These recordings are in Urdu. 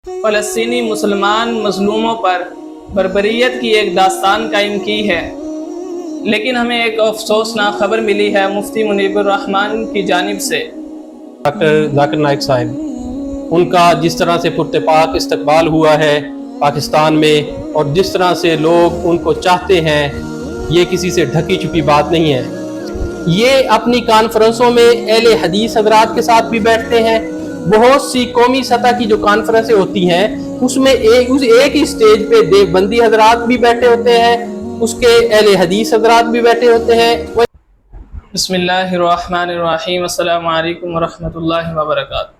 فلسطینی مسلمان مظلوموں پر بربریت کی ایک داستان قائم کی ہے، لیکن ہمیں ایک افسوسناک خبر ملی ہے مفتی منیب الرحمان کی جانب سے۔ ڈاکٹر ذاکر نائک صاحب، ان کا جس طرح سے پرتپاک استقبال ہوا ہے پاکستان میں، اور جس طرح سے لوگ ان کو چاہتے ہیں، یہ کسی سے ڈھکی چھپی بات نہیں ہے۔ یہ اپنی کانفرنسوں میں اہل حدیث حضرات کے ساتھ بھی بیٹھتے ہیں۔ بہت سی قومی سطح کی جو کانفرنسیں ہوتی ہیں اس میں ایک ہی سٹیج پہ دیوبندی حضرات بھی بیٹھے ہوتے ہیں، اس کے اہل حدیث حضرات بھی بیٹھے ہوتے ہیں۔ بسم اللہ الرحمن الرحیم، السلام علیکم ورحمۃ اللہ وبرکاتہ۔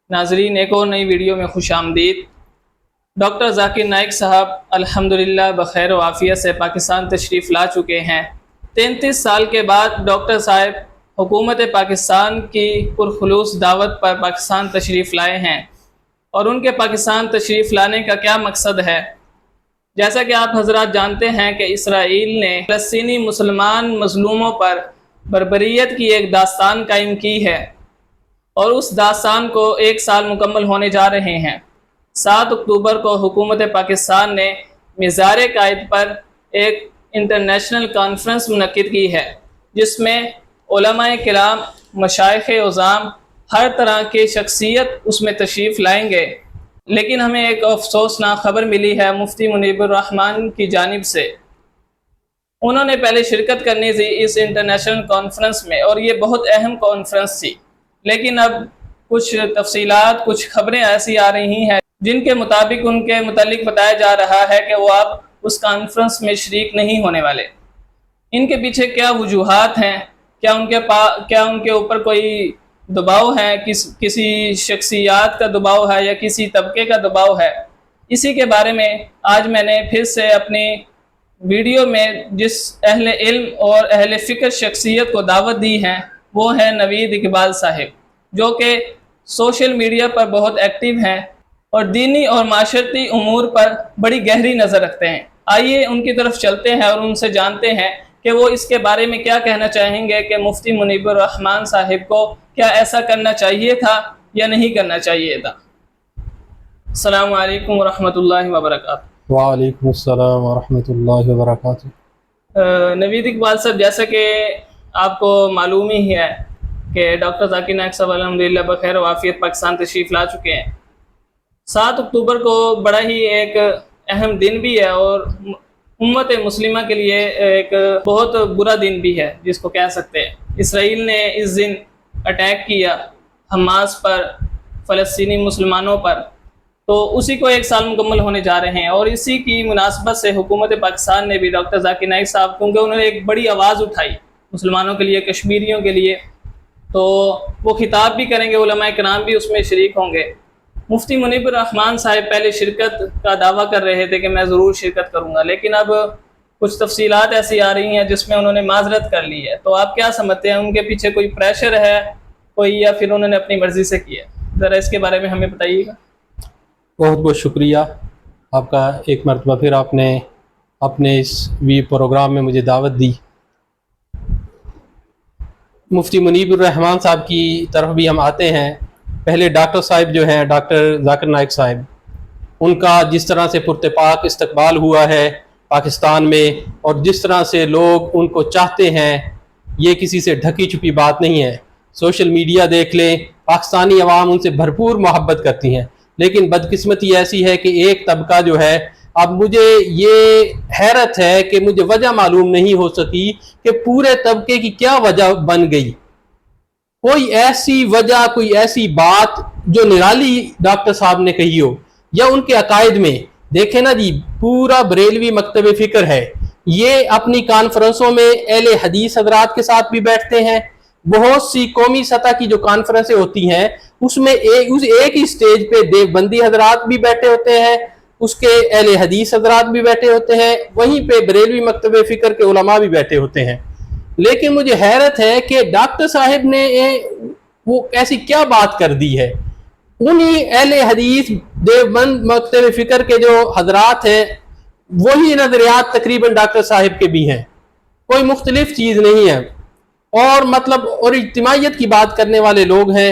ناظرین، ایک اور نئی ویڈیو میں خوش آمدید۔ ڈاکٹر ذاکر نائک صاحب الحمدللہ بخیر و عافیت سے پاکستان تشریف لا چکے ہیں۔ 33 سال کے بعد ڈاکٹر صاحب حکومت پاکستان کی پرخلوص دعوت پر پاکستان تشریف لائے ہیں، اور ان کے پاکستان تشریف لانے کا کیا مقصد ہے؟ جیسا کہ آپ حضرات جانتے ہیں کہ اسرائیل نے فلسطینی مسلمان مظلوموں پر بربریت کی ایک داستان قائم کی ہے، اور اس داستان کو 1 سال مکمل ہونے جا رہے ہیں۔ 7 اکتوبر کو حکومت پاکستان نے مزار قائد پر ایک انٹرنیشنل کانفرنس منعقد کی ہے، جس میں علماء کرام، مشائخ عظام، ہر طرح کی شخصیت اس میں تشریف لائیں گے۔ لیکن ہمیں ایک افسوسناک خبر ملی ہے مفتی منیب الرحمان کی جانب سے۔ انہوں نے پہلے شرکت کرنی تھی اس انٹرنیشنل کانفرنس میں، اور یہ بہت اہم کانفرنس تھی، لیکن اب کچھ تفصیلات، کچھ خبریں ایسی آ رہی ہیں جن کے مطابق ان کے متعلق بتایا جا رہا ہے کہ وہ اب اس کانفرنس میں شریک نہیں ہونے والے۔ ان کے پیچھے کیا وجوہات ہیں؟ کیا ان کے اوپر کوئی دباؤ ہے، کسی شخصیات کا دباؤ ہے یا کسی طبقے کا دباؤ ہے؟ اسی کے بارے میں آج میں نے پھر سے اپنی ویڈیو میں جس اہل علم اور اہل فکر شخصیت کو دعوت دی ہے وہ ہے نوید اقبال صاحب، جو کہ سوشل میڈیا پر بہت ایکٹیو ہیں اور دینی اور معاشرتی امور پر بڑی گہری نظر رکھتے ہیں۔ آئیے ان کی طرف چلتے ہیں اور ان سے جانتے ہیں کہ وہ اس کے بارے میں کیا کہنا چاہیں گے کہ مفتی منیب الرحمان صاحب کو کیا ایسا کرنا چاہیے تھا یا نہیں کرنا چاہیے تھا۔ السلام علیکم ورحمۃ اللہ وبرکاتہ۔ وعلیکم السلام ورحمۃ اللہ وبرکاتہ۔ نوید اقبال صاحب، جیسا کہ آپ کو معلوم ہی ہے کہ ڈاکٹر ذاکر نائک صاحب الحمدللہ بخیر و عافیت پاکستان تشریف لا چکے ہیں۔ 7 اکتوبر کو بڑا ہی ایک اہم دن بھی ہے، اور امت مسلمہ کے لیے ایک بہت برا دن بھی ہے جس کو کہہ سکتے ہیں۔ اسرائیل نے اس دن اٹیک کیا حماس پر، فلسطینی مسلمانوں پر، تو اسی کو 1 سال مکمل ہونے جا رہے ہیں، اور اسی کی مناسبت سے حکومت پاکستان نے بھی ڈاکٹر ذاکر نائک صاحب، کیونکہ انہوں نے ایک بڑی آواز اٹھائی مسلمانوں کے لیے، کشمیریوں کے لیے، تو وہ خطاب بھی کریں گے، علماء کرام بھی اس میں شریک ہوں گے۔ مفتی منیب الرحمان صاحب پہلے شرکت کا دعویٰ کر رہے تھے کہ میں ضرور شرکت کروں گا، لیکن اب کچھ تفصیلات ایسی آ رہی ہیں جس میں انہوں نے معذرت کر لی ہے۔ تو آپ کیا سمجھتے ہیں، ان کے پیچھے کوئی پریشر ہے کوئی، یا پھر انہوں نے اپنی مرضی سے کیا؟ ذرا اس کے بارے میں ہمیں بتائیے گا۔ بہت بہت شکریہ آپ کا، ایک مرتبہ پھر آپ نے اپنے اس پروگرام میں مجھے دعوت دی۔ مفتی منیب الرحمان صاحب کی طرف بھی ہم آتے ہیں۔ پہلے ڈاکٹر صاحب جو ہیں، ڈاکٹر ذاکر نائک صاحب، ان کا جس طرح سے پرتپاک استقبال ہوا ہے پاکستان میں، اور جس طرح سے لوگ ان کو چاہتے ہیں، یہ کسی سے ڈھکی چھپی بات نہیں ہے۔ سوشل میڈیا دیکھ لیں، پاکستانی عوام ان سے بھرپور محبت کرتی ہیں، لیکن بدقسمتی ایسی ہے کہ ایک طبقہ جو ہے، اب مجھے یہ حیرت ہے کہ مجھے وجہ معلوم نہیں ہو سکی کہ پورے طبقے کی کیا وجہ بن گئی۔ کوئی ایسی وجہ، کوئی ایسی بات جو نرالی ڈاکٹر صاحب نے کہی ہو، یا ان کے عقائد میں دیکھیں نا جی، پورا بریلوی مکتب فکر ہے، یہ اپنی کانفرنسوں میں اہل حدیث حضرات کے ساتھ بھی بیٹھتے ہیں۔ بہت سی قومی سطح کی جو کانفرنسیں ہوتی ہیں اس میں ایک ہی سٹیج پہ دیوبندی حضرات بھی بیٹھے ہوتے ہیں، اس کے اہل حدیث حضرات بھی بیٹھے ہوتے ہیں، وہیں پہ بریلوی مکتب فکر کے علماء بھی بیٹھے ہوتے ہیں۔ لیکن مجھے حیرت ہے کہ ڈاکٹر صاحب نے وہ ایسی کیا بات کر دی ہے۔ انہی اہل حدیث دیوبند مکتب فکر کے جو حضرات ہیں، وہی نظریات تقریباً ڈاکٹر صاحب کے بھی ہیں، کوئی مختلف چیز نہیں ہے، اور اجتماعیت کی بات کرنے والے لوگ ہیں۔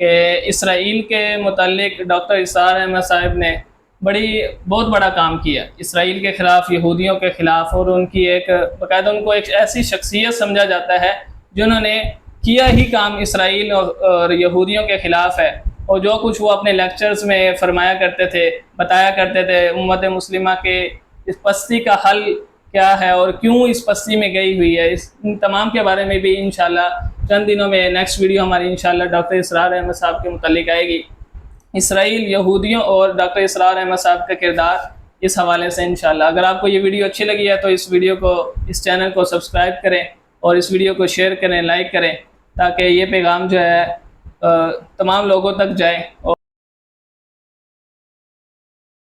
کہ اسرائیل کے متعلق ڈاکٹر اسرار احمد صاحب نے بہت بڑا کام کیا اسرائیل کے خلاف، یہودیوں کے خلاف، اور ان کی باقاعدہ ان کو ایک ایسی شخصیت سمجھا جاتا ہے جنہوں نے کیا ہی کام اسرائیل اور یہودیوں کے خلاف ہے، اور جو کچھ وہ اپنے لیکچرز میں فرمایا کرتے تھے، بتایا کرتے تھے امت مسلمہ کے اس پستی کا حل کیا ہے اور کیوں اس پستی میں گئی ہوئی ہے، ان تمام کے بارے میں بھی انشاءاللہ چند دنوں میں نیکسٹ ویڈیو ہماری انشاءاللہ ڈاکٹر اسرار احمد صاحب کے متعلق آئے گی، اسرائیل، یہودیوں اور ڈاکٹر اسرار احمد صاحب کا کردار اس حوالے سے انشاءاللہ۔ اگر آپ کو یہ ویڈیو اچھی لگی ہے تو اس ویڈیو کو، اس چینل کو سبسکرائب کریں اور اس ویڈیو کو شیئر کریں، لائک کریں، تاکہ یہ پیغام جو ہے تمام لوگوں تک جائے۔